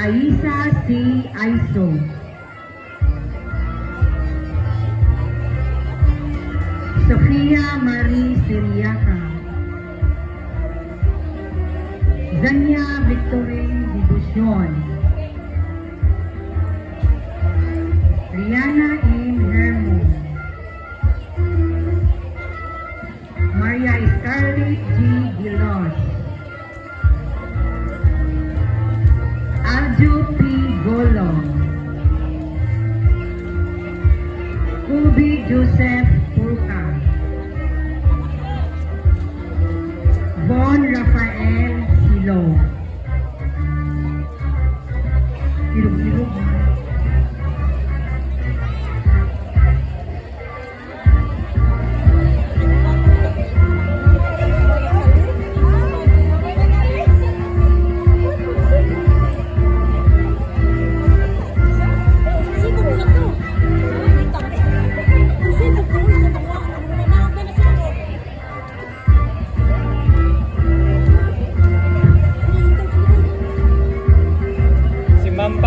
Aisa C. Aiso, Sofia Marie Siriaca, Zania Victorine Dibucion, Rihanna M. Hermo, Maria Scarlett G. Gilos, Aljo P. Golo, Kubi Joseph Pulka, Bon Rafael Silo, Hilog-hilog.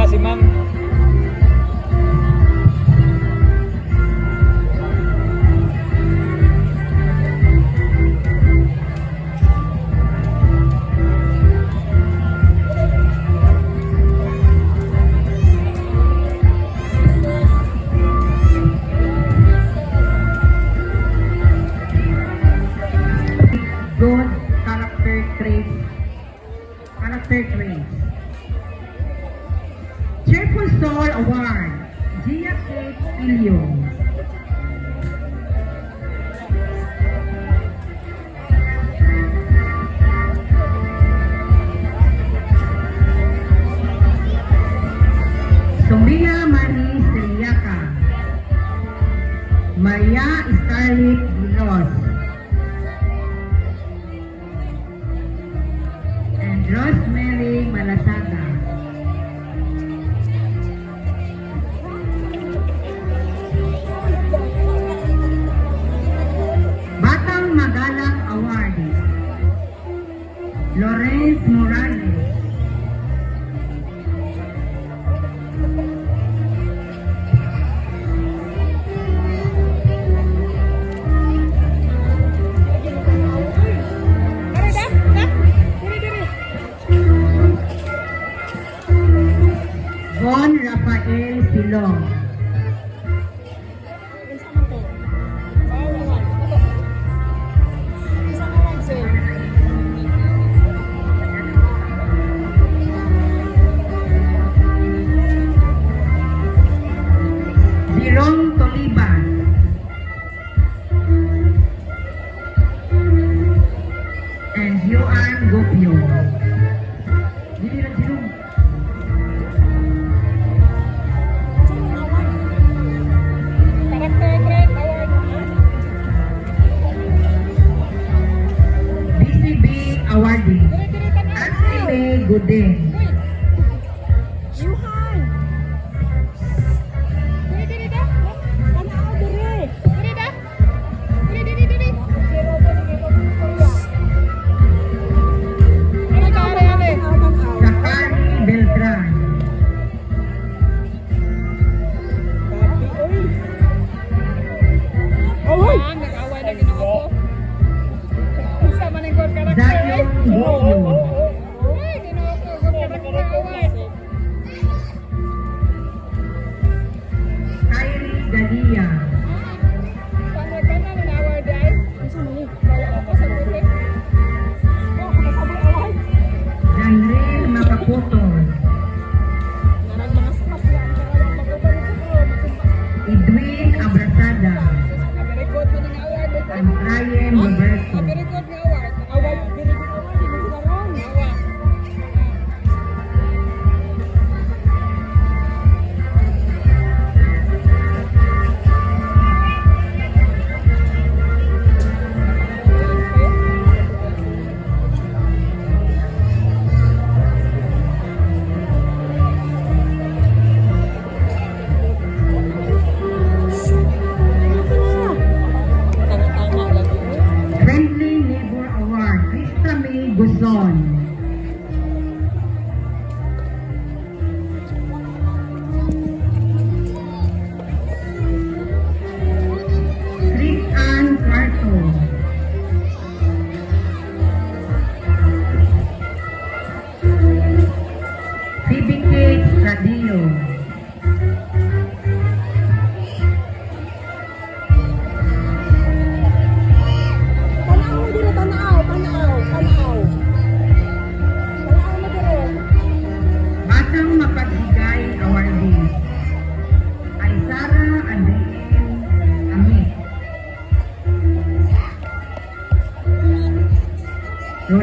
Si Ma'am. Good character traits. Cheerful Soul Award, Gia Kate Ilio. Sofia Marie Siriaca, Maria Scarlett Gilos, and Rosemary Malasaga. Batang Magalang Award, Lawrence Morales, Bon Rafael Silong, Dirong Toliban, and Joan Gopio. Dili lang Dirong. BCB Awardee, Asile Guden, Sakari Beltran, Dayon Gopio,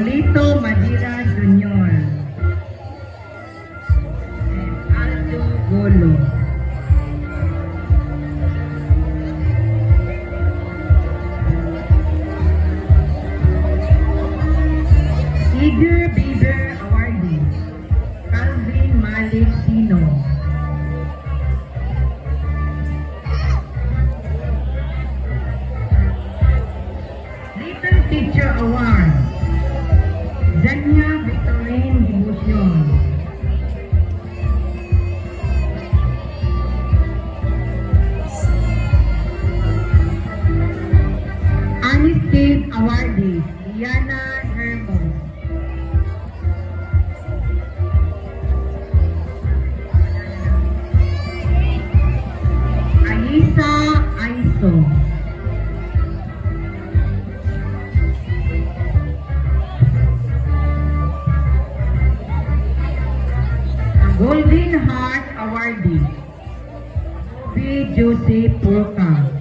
Olito Madira Jr. And Aldo Golo. Eager Beaver Awardee, Calvin Malik Tino. Little Teacher Award, Zanya Victorine Devotion. Armistead Awardee, Diana Hermos. Aisa Aiso. Golden Heart Awardee, B. Jose Porca.